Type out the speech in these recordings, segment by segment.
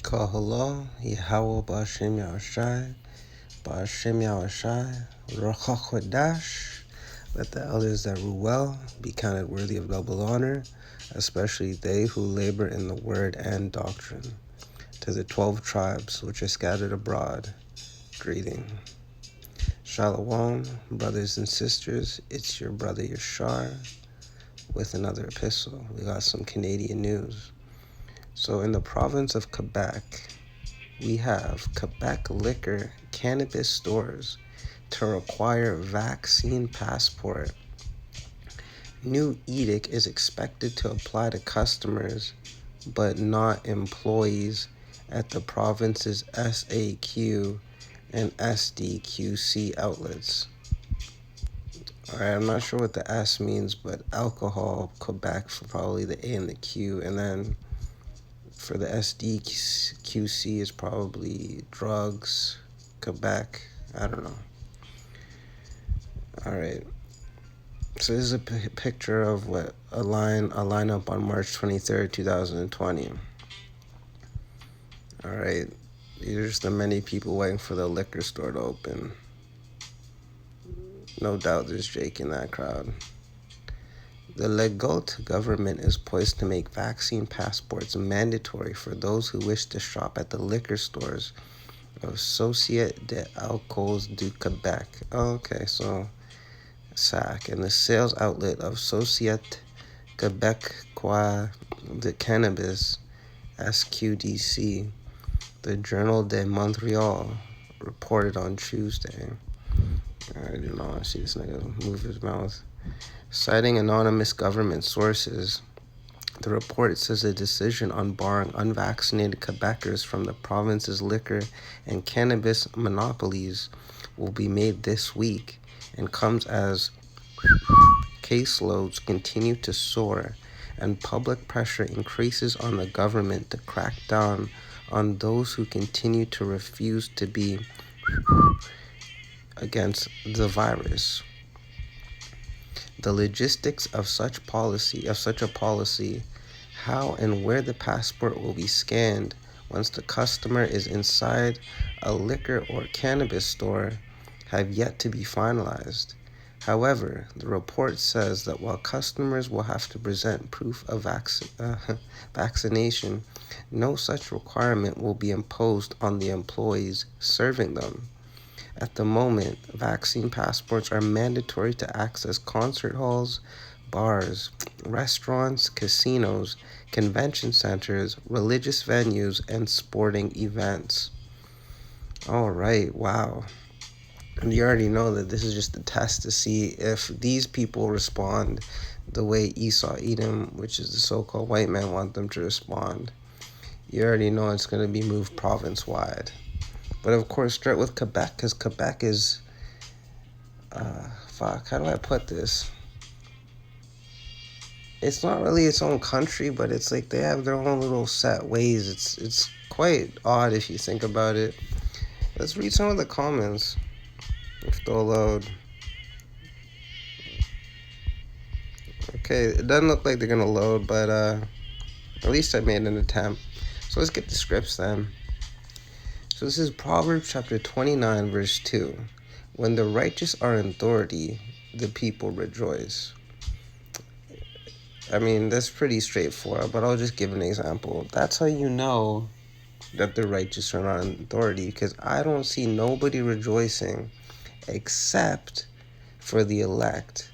Kahalo, Yahweh Ba'Shem Yahushai, Ba'Shem Yahushai, Ruach HaKodesh. Let the elders that rule well be counted worthy of double honor, especially they who labor in the word and doctrine. To the 12 tribes which are scattered abroad, greeting. Shalom, brothers and sisters, it's your brother Yashar with another epistle. We got some Canadian news. So in the province of Quebec, we have Quebec liquor cannabis stores to require vaccine passport. New edict is expected to apply to customers, but not employees at the province's SAQ and SDQC outlets. Alright, I'm not sure what the S means, but alcohol, Quebec for probably the A and the Q, and then for the SDQC is probably drugs, Quebec, I don't know. Alright, so this is a picture of a lineup on March 23rd, 2020. Alright, these are just the many people waiting for the liquor store to open. No doubt there's Jake in that crowd. The Legault government is poised to make vaccine passports mandatory for those who wish to shop at the liquor stores of Société d'Alcools du Québec. Oh, okay, so SAC, and the sales outlet of Société Québécoise de Cannabis, SQDC. The Journal de Montreal reported on Tuesday. I do not want to see this nigga move his mouth. Citing anonymous government sources, the report says a decision on barring unvaccinated Quebecers from the province's liquor and cannabis monopolies will be made this week and comes as caseloads continue to soar and public pressure increases on the government to crack down on those who continue to refuse to be against the virus. The logistics of such a policy, how and where the passport will be scanned once the customer is inside a liquor or cannabis store, have yet to be finalized. However, the report says that while customers will have to present proof of vaccination, no such requirement will be imposed on the employees serving them. At the moment, vaccine passports are mandatory to access concert halls, bars, restaurants, casinos, convention centers, religious venues, and sporting events. All right, wow. And you already know that this is just a test to see if these people respond the way Esau Edom, which is the so-called white man, want them to respond. You already know it's going to be moved province-wide. But of course, start with Quebec, because Quebec is, how do I put this? It's not really its own country, but it's like they have their own little set ways. It's quite odd if you think about it. Let's read some of the comments, if they'll load. Okay, it doesn't look like they're going to load, but at least I made an attempt. So let's get the scripts then. So this is Proverbs chapter 29, verse 2. When the righteous are in authority, the people rejoice. I mean, that's pretty straightforward, but I'll just give an example. That's how you know that the righteous are not in authority, because I don't see nobody rejoicing except for the elect.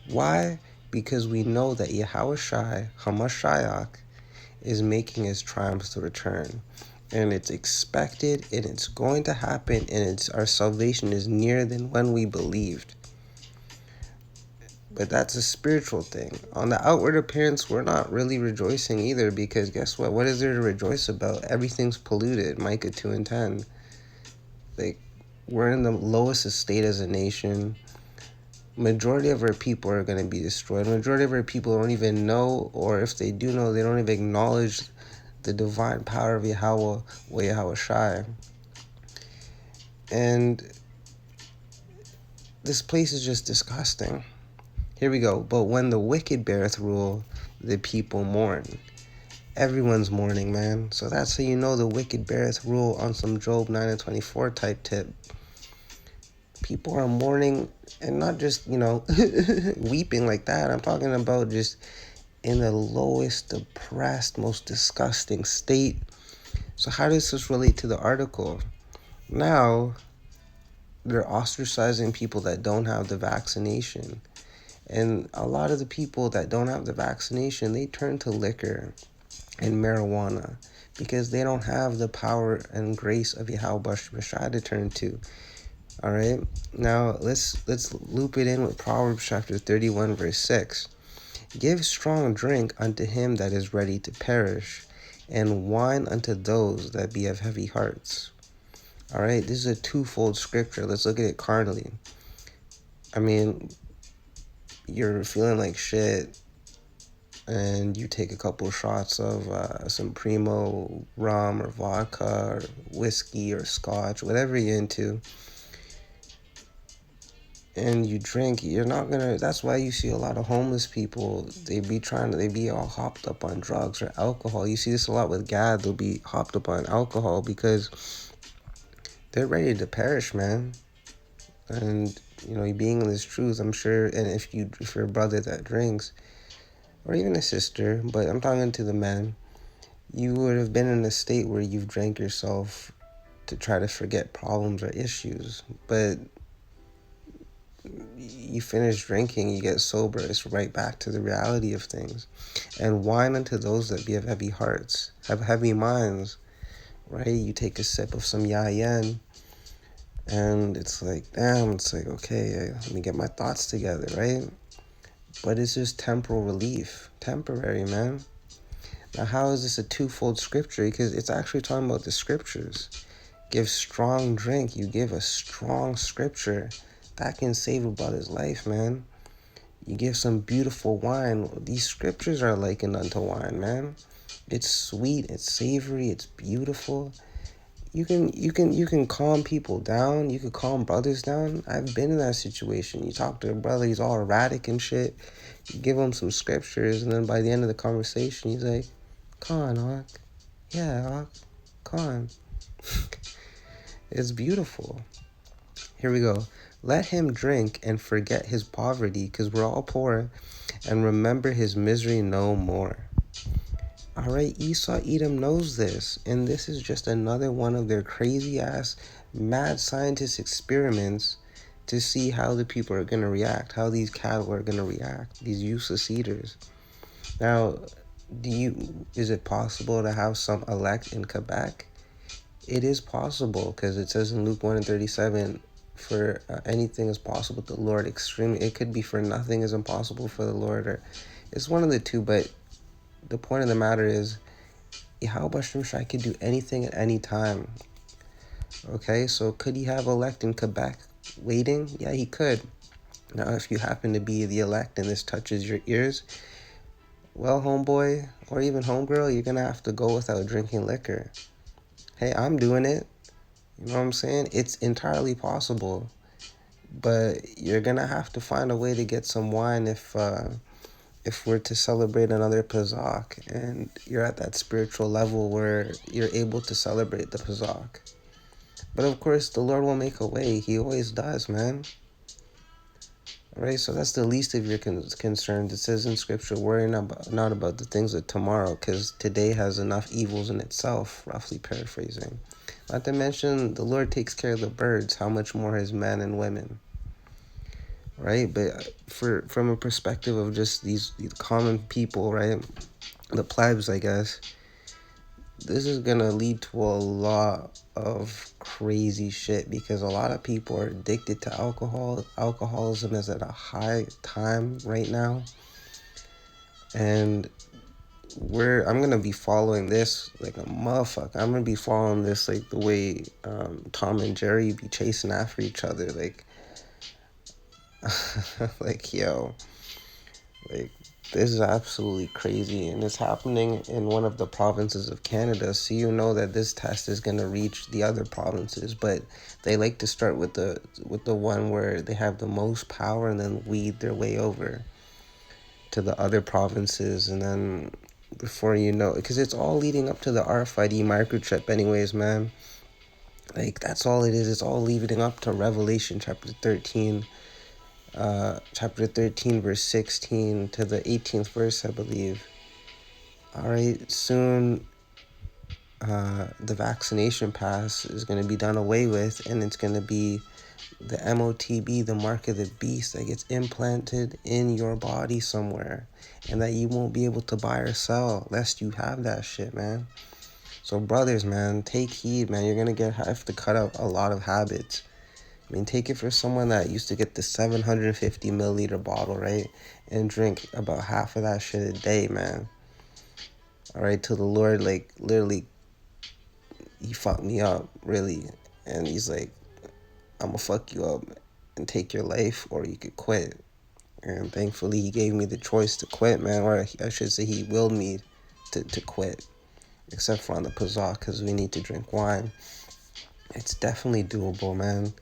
Why? Because we know that Yahushai, HaMashiach, is making his triumphs to return. And it's expected, and it's going to happen, and our salvation is nearer than when we believed. But that's a spiritual thing. On the outward appearance, we're not really rejoicing either, because guess what? What is there to rejoice about? Everything's polluted. Micah 2 and 10. Like, we're in the lowest estate as a nation. Majority of our people are going to be destroyed. Majority of our people don't even know, or if they do know, they don't even acknowledge the divine power of Yahweh or Yahushai. And this place is just disgusting. Here we go. But when the wicked beareth rule, the people mourn. Everyone's mourning, man. So that's how you know the wicked beareth rule on some Job 9:24 type tip. People are mourning and not just, weeping like that. I'm talking about just in the lowest, depressed, most disgusting state. So how does this relate to the article? Now, they're ostracizing people that don't have the vaccination. And a lot of the people that don't have the vaccination, they turn to liquor and marijuana because they don't have the power and grace of Yahweh Shai to turn to. All right. Now let's loop it in with Proverbs chapter 31 verse 6. Give strong drink unto him that is ready to perish, and wine unto those that be of heavy hearts. All right. This is a twofold scripture. Let's look at it carnally. I mean, you're feeling like shit, and you take a couple shots of some primo rum or vodka or whiskey or scotch, whatever you're into, and you drink, you're not gonna, that's why you see a lot of homeless people, they be all hopped up on drugs or alcohol. You see this a lot with GAD, they'll be hopped up on alcohol because they're ready to perish, man. And being in this truth, I'm sure, and if you're a brother that drinks, or even a sister, but I'm talking to the men, you would have been in a state where you've drank yourself to try to forget problems or issues, but you finish drinking, you get sober, it's right back to the reality of things. And wine unto those that be of heavy hearts, have heavy minds, right? You take a sip of some yayin, and it's like, damn, it's like, okay, let me get my thoughts together, right? But it's just temporal relief, temporary, man. Now, how is this a twofold scripture? Because it's actually talking about the scriptures. Give strong drink. You give a strong scripture that can save a brother's life, man. You give some beautiful wine. These scriptures are likened unto wine, man. It's sweet, it's savory, it's beautiful. You can calm people down. You can calm brothers down. I've been in that situation. You talk to a brother, he's all erratic and shit. You give him some scriptures, and then by the end of the conversation, he's like, "Come on, Hawk. Yeah, Hawk. Come on." It's beautiful. Here we go. Let him drink and forget his poverty, because we're all poor, and remember his misery no more. All right, Esau Edom knows this, and this is just another one of their crazy-ass, mad scientist experiments to see how the people are going to react, how these cattle are going to react, these useless eaters. Now, is it possible to have some elect in Quebec? It is possible, because it says in Luke 1:37, for anything is possible with the Lord. Extremely, it could be for nothing is impossible for the Lord, or it's one of the two, but the point of the matter is, Yahweh Shai could do anything at any time. Okay, so could he have elect in Quebec waiting? Yeah, he could. Now, if you happen to be the elect and this touches your ears, well, homeboy, or even homegirl, you're going to have to go without drinking liquor. Hey, I'm doing it. You know what I'm saying? It's entirely possible. But you're going to have to find a way to get some wine if we're to celebrate another Pesach, and you're at that spiritual level where you're able to celebrate the Pesach. But of course, the Lord will make a way. He always does, man. All right, so that's the least of your concerns. It says in Scripture, worry not about the things of tomorrow, because today has enough evils in itself, roughly paraphrasing. Not to mention, the Lord takes care of the birds. How much more his men and women? Right? But from a perspective of just these common people, right? The plebs, I guess, this is going to lead to a lot of crazy shit, because a lot of people are addicted to alcohol. Alcoholism is at a high time right now. And I'm going to be following this like a motherfucker. I'm going to be following this like the way Tom and Jerry be chasing after each other. Like, like, yo, like, this is absolutely crazy, and it's happening in one of the provinces of Canada, so you know that this test is going to reach the other provinces, but they like to start with the one where they have the most power and then weed their way over to the other provinces, and then before you know it, because it's all leading up to the RFID microchip anyways, man. Like, that's all it is. It's all leading up to Revelation chapter 13, chapter 13 verse 16 to the 18th verse, I believe. All right, soon the vaccination pass is going to be done away with, and it's going to be the MOTB, the mark of the beast, that gets implanted in your body somewhere, and that you won't be able to buy or sell lest you have that shit, man. So brothers, man, take heed, man. You're gonna have to cut out a lot of habits. I mean, take it for someone that used to get the 750 milliliter bottle, right, and drink about half of that shit a day, man. All right, till the Lord, like, literally, he fucked me up, really, and he's like, I'm gonna fuck you up and take your life, or you could quit. And thankfully, he gave me the choice to quit, man, or I should say, he willed me to quit, except for on the Pazak, because we need to drink wine. It's definitely doable, man.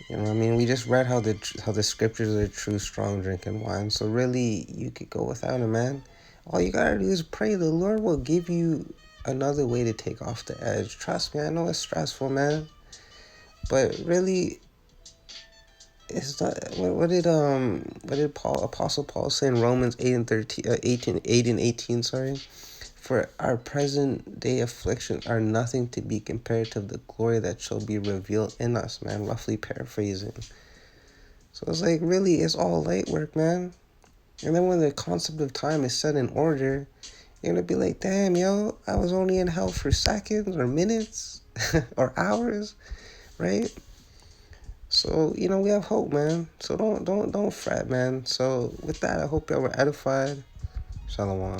You know what I mean? We just read how the scriptures are true, strong drinking wine. So really, you could go without it, man. All you gotta do is pray. The Lord will give you another way to take off the edge. Trust me, I know it's stressful, man. But really, it's not. What did Apostle Paul say in Romans 8 and 13, 18, 8 and 18? Sorry. For our present day afflictions are nothing to be compared to the glory that shall be revealed in us, man. Roughly paraphrasing. So it's like, really, it's all light work, man. And then when the concept of time is set in order, you're gonna be like, damn, yo, I was only in hell for seconds or minutes or hours, right? So, we have hope, man. So don't fret, man. So with that, I hope y'all were edified. Shalom.